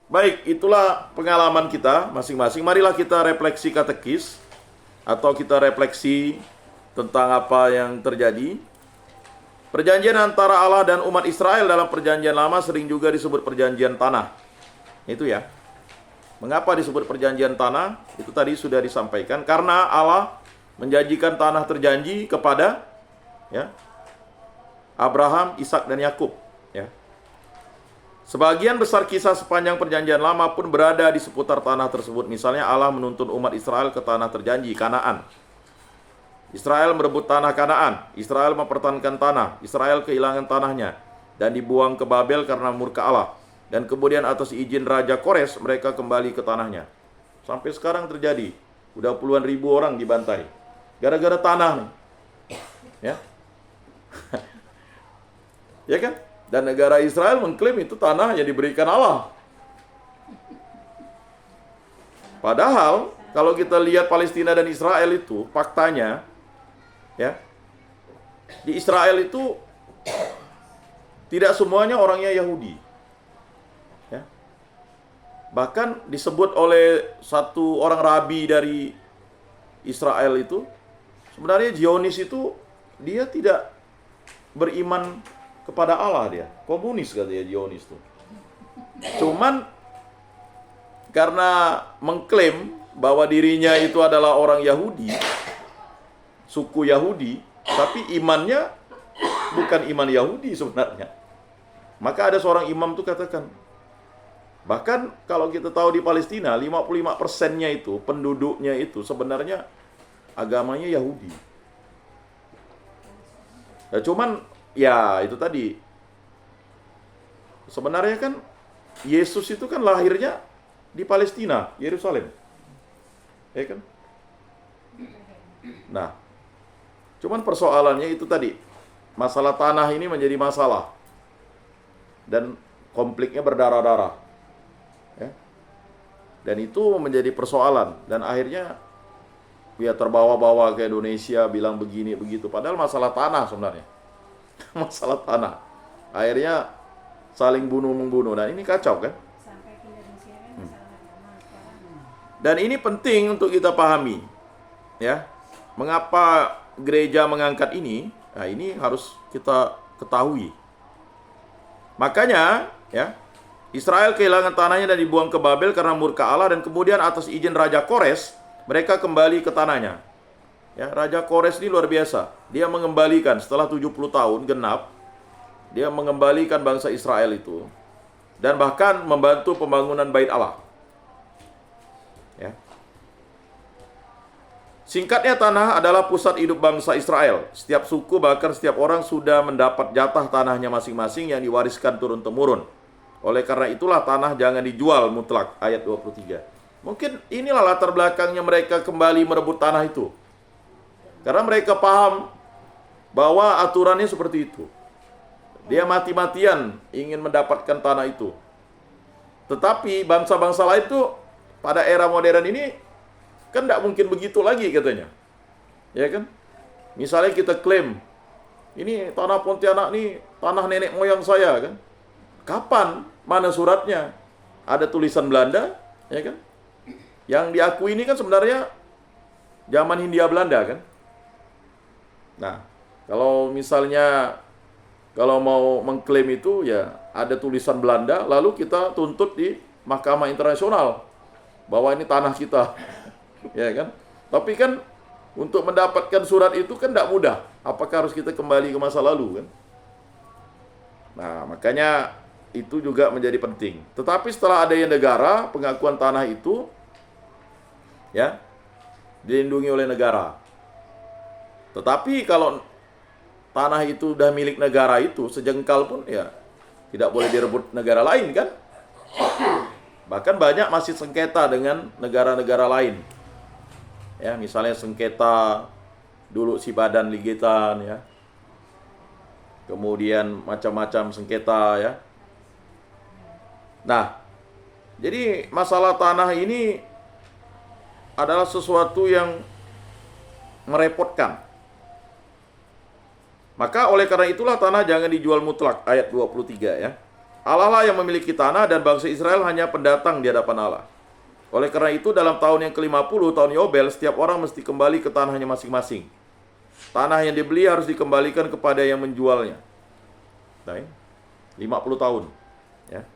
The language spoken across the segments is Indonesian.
Baik, itulah pengalaman kita masing-masing. Marilah kita refleksi katekis atau kita refleksi tentang apa yang terjadi. Perjanjian antara Allah dan umat Israel dalam perjanjian lama sering juga disebut perjanjian tanah. Itu ya. Mengapa disebut perjanjian tanah? Itu tadi sudah disampaikan. Karena Allah menjanjikan tanah terjanji kepada ya, Abraham, Ishak dan Yakub. Ya. Sebagian besar kisah sepanjang perjanjian lama pun berada di seputar tanah tersebut. Misalnya Allah menuntun umat Israel ke tanah terjanji, Kanaan. Israel merebut tanah Kanaan. Israel mempertahankan tanah. Israel kehilangan tanahnya dan dibuang ke Babel karena murka Allah. Dan kemudian atas izin Raja Kores mereka kembali ke tanahnya. Sampai sekarang terjadi. Udah puluhan ribu orang dibantai. Gara-gara tanah nih. Ya. Ya kan? Dan negara Israel mengklaim itu tanah yang diberikan Allah. Padahal kalau kita lihat Palestina dan Israel itu faktanya, ya, di Israel itu tidak semuanya orangnya Yahudi. Ya. Bahkan disebut oleh satu orang rabi dari Israel itu, sebenarnya Zionis itu dia tidak beriman kepada Allah, dia komunis katanya Zionis tuh. Cuman karena mengklaim bahwa dirinya itu adalah orang Yahudi, suku Yahudi, tapi imannya bukan iman Yahudi sebenarnya. Maka ada seorang imam tuh katakan, bahkan kalau kita tahu di Palestina 55%-nya itu, penduduknya itu sebenarnya agamanya Yahudi. Nah, cuman ya, itu tadi. Sebenarnya kan Yesus itu kan lahirnya di Palestina, Yerusalem. Ya kan? Nah, cuman persoalannya itu tadi. Masalah tanah ini menjadi masalah. Dan konfliknya berdarah-darah. Ya. Dan itu menjadi persoalan. Dan akhirnya ya terbawa-bawa ke Indonesia bilang begini begitu. Padahal masalah tanah sebenarnya. Masalah tanah. Akhirnya saling bunuh-membunuh. Dan ini kacau kan? Dan ini penting untuk kita pahami. Ya. Mengapa gereja mengangkat ini? Nah, ini harus kita ketahui. Makanya, ya, Israel kehilangan tanahnya dan dibuang ke Babel karena murka Allah, dan kemudian atas izin Raja Kores, mereka kembali ke tanahnya. Ya, Raja Kores ini luar biasa. Dia mengembalikan setelah 70 tahun genap, dia mengembalikan bangsa Israel itu dan bahkan membantu pembangunan Bait Allah. Ya. Singkatnya, tanah adalah pusat hidup bangsa Israel. Setiap suku bahkan setiap orang sudah mendapat jatah tanahnya masing-masing yang diwariskan turun-temurun. Oleh karena itulah tanah jangan dijual mutlak, ayat 23. Mungkin inilah latar belakangnya mereka kembali merebut tanah itu. Karena mereka paham bahwa aturannya seperti itu. Dia mati-matian ingin mendapatkan tanah itu. Tetapi bangsa-bangsa lain itu pada era modern ini kan tidak mungkin begitu lagi katanya. Ya kan? Misalnya kita klaim, ini tanah Pontianak ini tanah nenek moyang saya kan. Kapan? Mana suratnya? Ada tulisan Belanda, ya kan? Yang diakui ini kan sebenarnya zaman Hindia Belanda kan. Nah, kalau misalnya kalau mau mengklaim itu ya ada tulisan Belanda, lalu kita tuntut di Mahkamah Internasional bahwa ini tanah kita. Ya kan? Tapi kan untuk mendapatkan surat itu kan tidak mudah. Apakah harus kita kembali ke masa lalu kan? Nah, makanya itu juga menjadi penting. Tetapi setelah adanya negara, pengakuan tanah itu ya dilindungi oleh negara. Tetapi kalau tanah itu udah milik negara itu, sejengkal pun ya tidak boleh direbut negara lain kan? Bahkan banyak masih sengketa dengan negara-negara lain. Ya, misalnya sengketa dulu Sibadan Ligetan ya. Kemudian macam-macam sengketa ya. Nah, jadi masalah tanah ini adalah sesuatu yang merepotkan. Maka oleh karena itulah tanah jangan dijual mutlak, ayat 23 ya. Allah lah yang memiliki tanah dan bangsa Israel hanya pendatang di hadapan Allah. Oleh karena itu dalam tahun yang ke-50, tahun Yobel, setiap orang mesti kembali ke tanahnya masing-masing. Tanah yang dibeli harus dikembalikan kepada yang menjualnya. 50 tahun. Ya.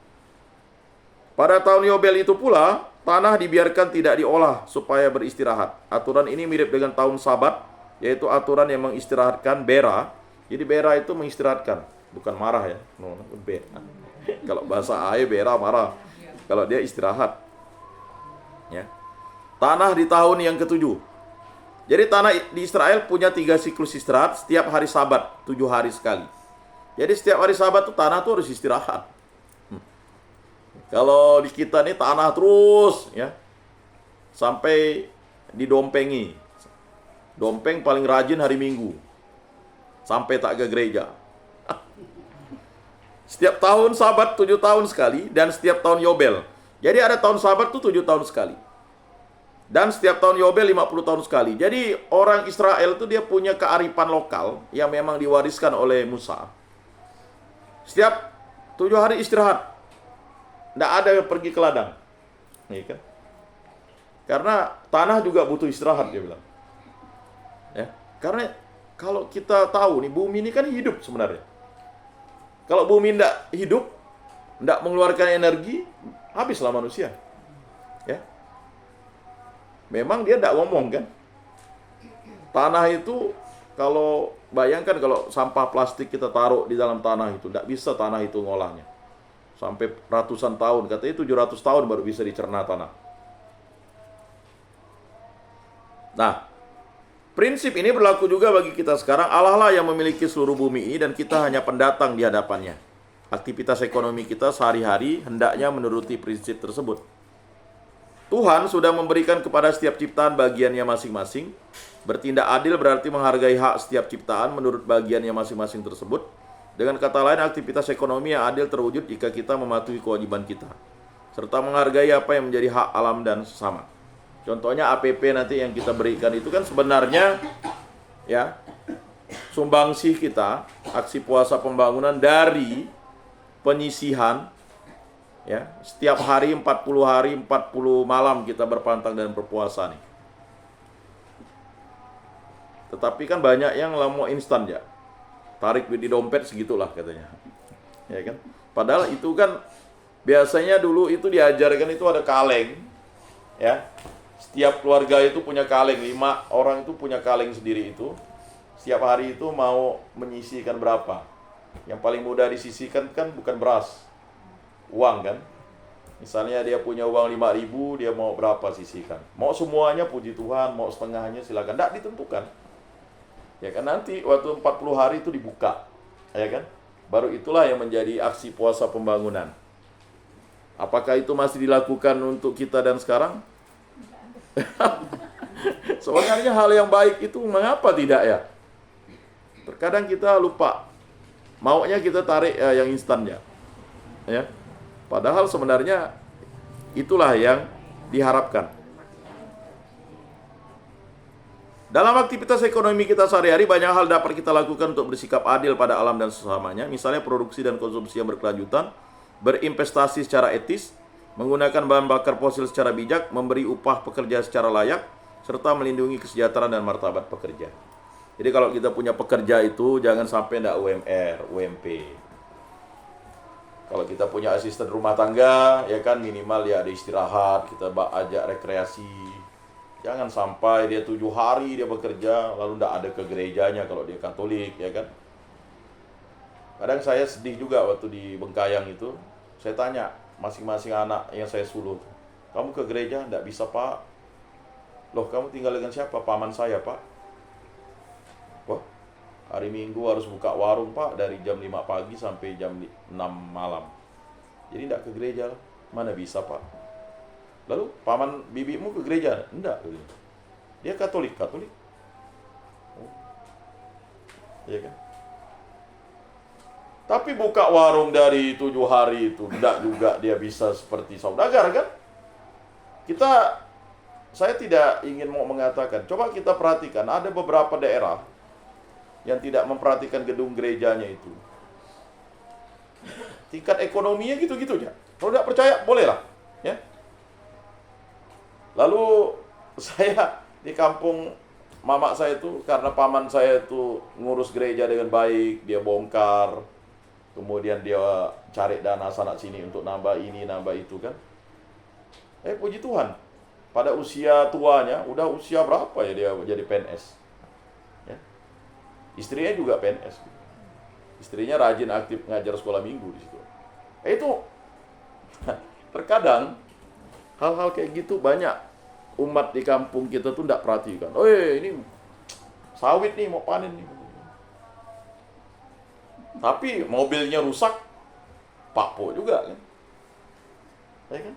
Pada tahun Yobel itu pula, tanah dibiarkan tidak diolah supaya beristirahat. Aturan ini mirip dengan tahun Sabat, yaitu aturan yang mengistirahatkan bera. Jadi bera itu mengistirahatkan, bukan marah ya. Bera. Kalau bahasa ayah bera marah. Kalau dia istirahat. Ya. Tanah di tahun yang ke-7. Jadi tanah di Israel punya 3 siklus istirahat setiap hari Sabat, 7 hari sekali. Jadi setiap hari Sabat tuh tanah tuh harus istirahat. Kalau di kita nih tanah terus ya. Sampai didompengi. Dompeng paling rajin hari Minggu. Sampai tak ke gereja. Setiap tahun Sabat 7 tahun sekali dan setiap tahun Yobel. Jadi ada tahun Sabat tuh 7 tahun sekali. Dan setiap tahun Yobel 50 tahun sekali. Jadi orang Israel itu dia punya kearifan lokal yang memang diwariskan oleh Musa. Setiap 7 hari istirahat. Tidak ada yang pergi ke ladang. Nih kan? Karena tanah juga butuh istirahat dia bilang. Ya, karena kalau kita tahu nih bumi ini kan hidup sebenarnya. Kalau bumi tidak hidup, tidak mengeluarkan energi, habislah manusia. Ya. Memang dia tidak ngomong kan. Tanah itu kalau bayangkan kalau sampah plastik kita taruh di dalam tanah itu, tidak bisa tanah itu ngolahnya. Sampai ratusan tahun, katanya 700 tahun baru bisa dicerna tanah. Nah, prinsip ini berlaku juga bagi kita sekarang. Allah lah yang memiliki seluruh bumi ini dan kita hanya pendatang di hadapannya. Aktivitas ekonomi kita sehari-hari hendaknya menuruti prinsip tersebut. Tuhan sudah memberikan kepada setiap ciptaan bagiannya masing-masing. Bertindak adil berarti menghargai hak setiap ciptaan menurut bagiannya masing-masing tersebut. Dengan kata lain, aktivitas ekonomi yang adil terwujud jika kita mematuhi kewajiban kita, serta menghargai apa yang menjadi hak alam dan sesama. Contohnya APP nanti yang kita berikan itu kan sebenarnya ya sumbangsih kita, aksi puasa pembangunan dari penyisihan ya, setiap hari 40 hari 40 malam kita berpantang dan berpuasa nih. Tetapi kan banyak yang mau instan ya. Tarik duit di dompet segitulah katanya. Ya kan? Padahal itu kan biasanya dulu itu diajarkan itu ada kaleng. Ya. Setiap keluarga itu punya kaleng, 5 orang itu punya kaleng sendiri itu. Setiap hari itu mau menyisihkan berapa. Yang paling mudah disisihkan kan bukan beras. Uang kan. Misalnya dia punya uang 5.000, dia mau berapa sisihkan. Mau semuanya puji Tuhan, mau setengahnya silakan. Tidak ditentukan. Ya kan nanti waktu 40 hari itu dibuka. Ya kan? Baru itulah yang menjadi aksi puasa pembangunan. Apakah itu masih dilakukan untuk kita dan sekarang? Sebenarnya hal yang baik itu mengapa tidak ya? Terkadang kita lupa. Maunya kita tarik yang instannya. Ya. Padahal sebenarnya itulah yang diharapkan. Dalam aktivitas ekonomi kita sehari-hari, banyak hal dapat kita lakukan untuk bersikap adil pada alam dan sesamanya. Misalnya produksi dan konsumsi yang berkelanjutan, berinvestasi secara etis, menggunakan bahan bakar fosil secara bijak, memberi upah pekerja secara layak, serta melindungi kesejahteraan dan martabat pekerja. Jadi kalau kita punya pekerja itu, jangan sampai tidak UMR, UMP. Kalau kita punya asisten rumah tangga, ya kan minimal ya ada istirahat, kita ajak rekreasi. Jangan sampai dia 7 hari dia bekerja, lalu tidak ada ke gerejanya kalau dia Katolik, ya kan. Kadang saya sedih juga waktu di Bengkayang itu, saya tanya masing-masing anak yang saya suluh, kamu ke gereja? Tidak bisa pak. Loh kamu tinggal dengan siapa? Paman saya pak. Wah, hari Minggu harus buka warung pak, dari jam 5 pagi sampai jam 6 malam. Jadi tidak ke gereja, mana bisa pak. Lalu paman bibimu ke gereja? Enggak. Dia Katolik. Ya kan? Tapi buka warung dari 7 hari itu enggak juga dia bisa seperti saudagar kan? Saya tidak ingin mau mengatakan, coba kita perhatikan, ada beberapa daerah yang tidak memperhatikan gedung gerejanya itu. Tingkat ekonominya gitu-gitu aja. Kalau tidak percaya, bolehlah. Ya. Lalu saya di kampung mama saya itu, karena paman saya itu ngurus gereja dengan baik, dia bongkar, kemudian dia cari dana sana sini untuk nambah ini, nambah itu kan. Puji Tuhan, pada usia tuanya, udah usia berapa ya dia jadi PNS. Ya. Istrinya juga PNS. Istrinya rajin aktif ngajar sekolah minggu di situ. Itu terkadang hal-hal kayak gitu banyak umat di kampung kita tuh tidak perhatikan. Ini sawit nih mau panen nih. Tapi mobilnya rusak, pakpo juga kan. Ya kan?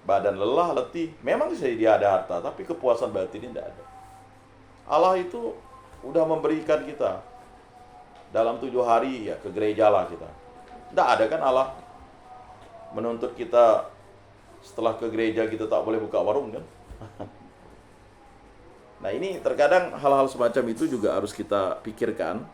Badan lelah, letih. Memang sih dia ada harta, tapi kepuasan batinnya tidak ada. Allah itu udah memberikan kita dalam 7 hari ya ke gereja lah kita. Tidak ada kan Allah menuntut kita setelah ke gereja kita tak boleh buka warung kan. Nah ini terkadang hal-hal semacam itu juga harus kita pikirkan.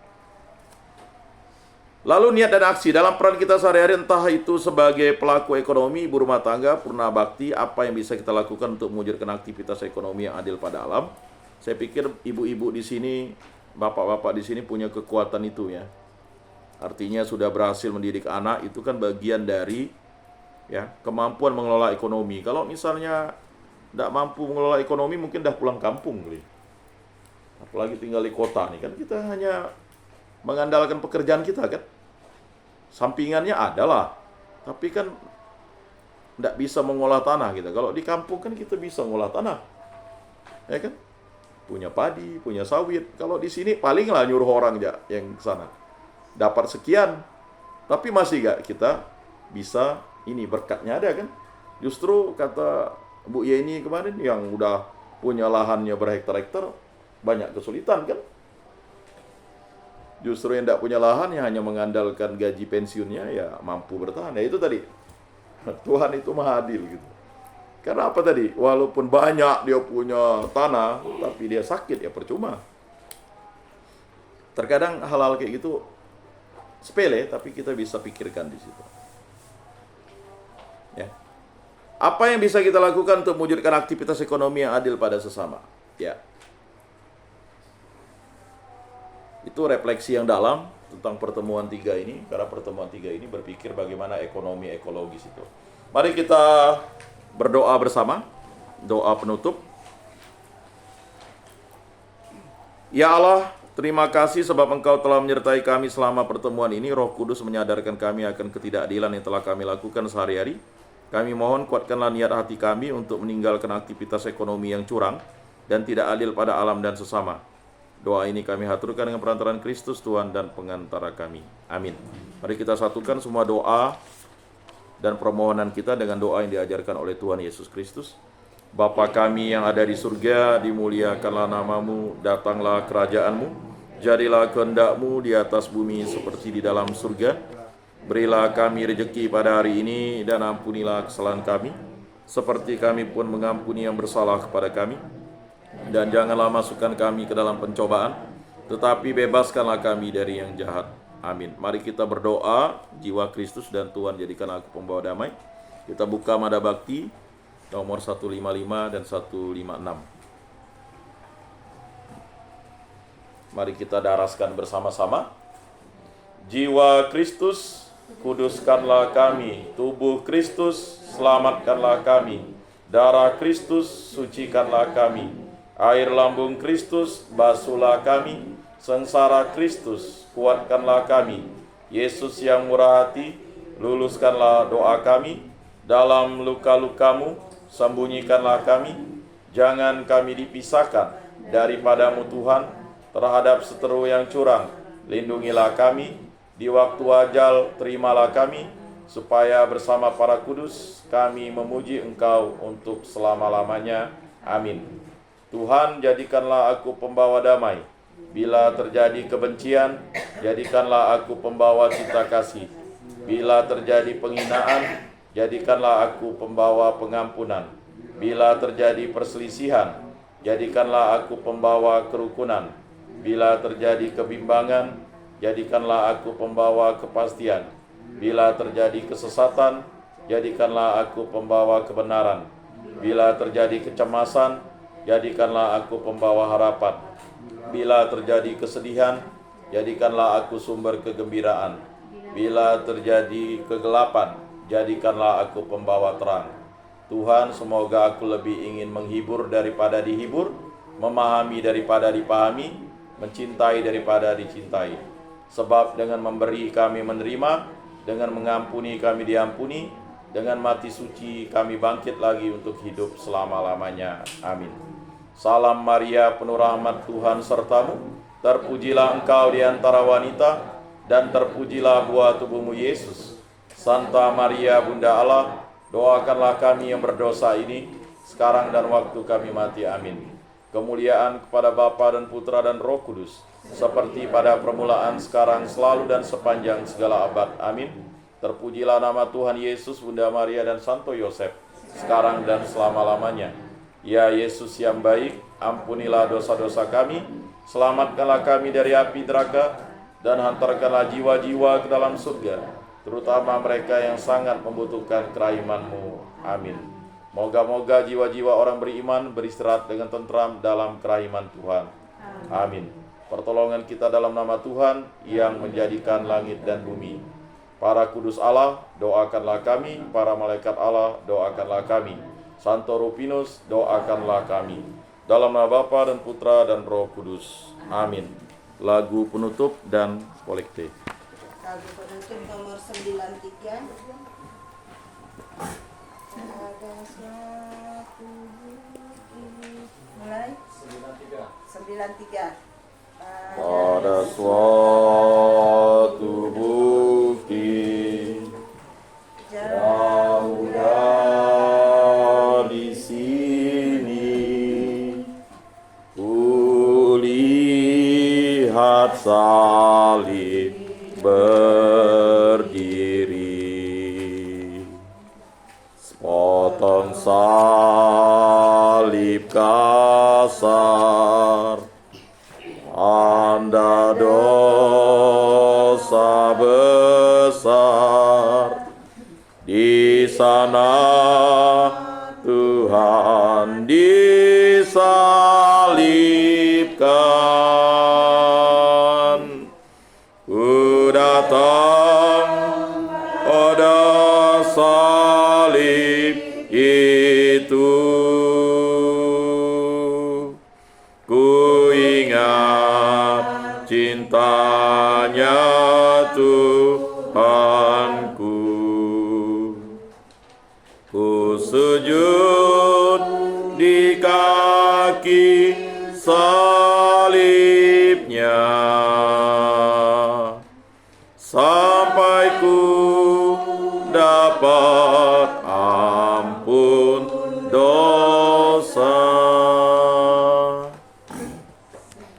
Lalu niat dan aksi dalam peran kita sehari-hari, entah itu sebagai pelaku ekonomi, ibu rumah tangga, purna bakti, apa yang bisa kita lakukan untuk mewujudkan aktivitas ekonomi yang adil pada alam. Saya pikir ibu-ibu di sini, bapak-bapak di sini punya kekuatan itu ya. Artinya sudah berhasil mendidik anak, itu kan bagian dari ya kemampuan mengelola ekonomi. Kalau misalnya tidak mampu mengelola ekonomi, mungkin dah pulang kampung kali. Apalagi tinggal di kota nih kan, kita hanya mengandalkan pekerjaan kita kan. Sampingannya adalah, tapi kan tidak bisa mengolah tanah kita. Kalau di kampung kan kita bisa mengolah tanah, ya kan? Punya padi, punya sawit. Kalau di sini palinglah nyuruh orang aja yang ke sana. Dapat sekian, tapi masih gak kita bisa ini berkatnya ada kan? Justru kata Bu Yeni kemarin yang udah punya lahannya berhektar-hektar banyak kesulitan kan? Justru yang tidak punya lahan yang hanya mengandalkan gaji pensiunnya ya mampu bertahan. Ya itu tadi, Tuhan itu maha adil gitu. Karena apa tadi? Walaupun banyak dia punya tanah, tapi dia sakit ya percuma. Terkadang hal-hal kayak gitu sepele, tapi kita bisa pikirkan di situ. Ya. Apa yang bisa kita lakukan untuk mewujudkan aktivitas ekonomi yang adil pada sesama? Ya. Itu refleksi yang dalam tentang pertemuan 3 ini, karena pertemuan 3 ini berpikir bagaimana ekonomi ekologis itu. Mari kita berdoa bersama, doa penutup. Ya Allah, terima kasih sebab Engkau telah menyertai kami selama pertemuan ini. Roh Kudus menyadarkan kami akan ketidakadilan yang telah kami lakukan sehari-hari. Kami mohon kuatkanlah niat hati kami untuk meninggalkan aktivitas ekonomi yang curang dan tidak adil pada alam dan sesama. Doa ini kami haturkan dengan perantaraan Kristus Tuhan dan pengantara kami. Amin. Mari kita satukan semua doa dan permohonan kita dengan doa yang diajarkan oleh Tuhan Yesus Kristus. Bapa kami yang ada di surga, dimuliakanlah namamu, datanglah kerajaanmu, jadilah kehendak-mu di atas bumi seperti di dalam surga. Berilah kami rejeki pada hari ini dan ampunilah kesalahan kami, seperti kami pun mengampuni yang bersalah kepada kami. Dan janganlah masukkan kami ke dalam pencobaan, tetapi bebaskanlah kami dari yang jahat. Amin. Mari kita berdoa, jiwa Kristus dan Tuhan jadikan aku pembawa damai. Kita buka Mada Bakti nomor 155 dan 156. Mari kita daraskan bersama-sama. Jiwa Kristus, kuduskanlah kami. Tubuh Kristus, selamatkanlah kami. Darah Kristus, sucikanlah kami. Air lambung Kristus, basuhlah kami. Sengsara Kristus, kuatkanlah kami. Yesus yang murah hati, luluskanlah doa kami. Dalam luka-lukamu, sembunyikanlah kami. Jangan kami dipisahkan daripadamu Tuhan, terhadap seteru yang curang. Lindungilah kami. Di waktu ajal, terimalah kami, supaya bersama para kudus kami memuji Engkau untuk selama-lamanya. Amin. Tuhan, jadikanlah aku pembawa damai. Bila terjadi kebencian, jadikanlah aku pembawa cita kasih. Bila terjadi penghinaan, jadikanlah aku pembawa pengampunan. Bila terjadi perselisihan, jadikanlah aku pembawa kerukunan. Bila terjadi kebimbangan, jadikanlah aku pembawa kepastian. Bila terjadi kesesatan, jadikanlah aku pembawa kebenaran. Bila terjadi kecemasan, jadikanlah aku pembawa harapan. Bila terjadi kesedihan, jadikanlah aku sumber kegembiraan. Bila terjadi kegelapan, jadikanlah aku pembawa terang. Tuhan, semoga aku lebih ingin menghibur daripada dihibur, memahami daripada dipahami, mencintai daripada dicintai. Sebab dengan memberi kami menerima, dengan mengampuni kami diampuni, dengan mati suci kami bangkit lagi untuk hidup selama-lamanya. Amin. Salam Maria, penuh rahmat, Tuhan sertamu. Terpujilah engkau di antara wanita, dan terpujilah buah tubuhmu Yesus. Santa Maria, Bunda Allah, doakanlah kami yang berdosa ini, sekarang dan waktu kami mati. Amin. Kemuliaan kepada Bapa dan Putra dan Roh Kudus, seperti pada permulaan, sekarang, selalu, dan sepanjang segala abad. Amin. Terpujilah nama Tuhan Yesus, Bunda Maria, dan Santo Yosef, sekarang dan selama-lamanya. Ya Yesus yang baik, ampunilah dosa-dosa kami, selamatkanlah kami dari api neraka, dan hantarkanlah jiwa-jiwa ke dalam surga, terutama mereka yang sangat membutuhkan kerahiman-Mu. Amin. Moga-moga jiwa-jiwa orang beriman beristirahat dengan tentram dalam kerahiman Tuhan. Amin. Pertolongan kita dalam nama Tuhan yang menjadikan langit dan bumi. Para kudus Allah, doakanlah kami. Para malaikat Allah, doakanlah kami. Santo Rufus, doakanlah kami. Dalam nama Bapa dan Putra dan Roh Kudus. Amin. Lagu penutup dan kolektif. Lagu penutup nomor 93. Ada suatu bukti. Mulai 93. Pada suatu bukti jauh dari sini, kulihat salib berdiri, sepotong salib kasar, tanda dosa besar. Di sana Tuhan disalibkan. Ku datang pada salib itu, ku ingat cintanya Tuhanku. Ku sujud di kaki salibnya, sampai ku dapat ampun dosa.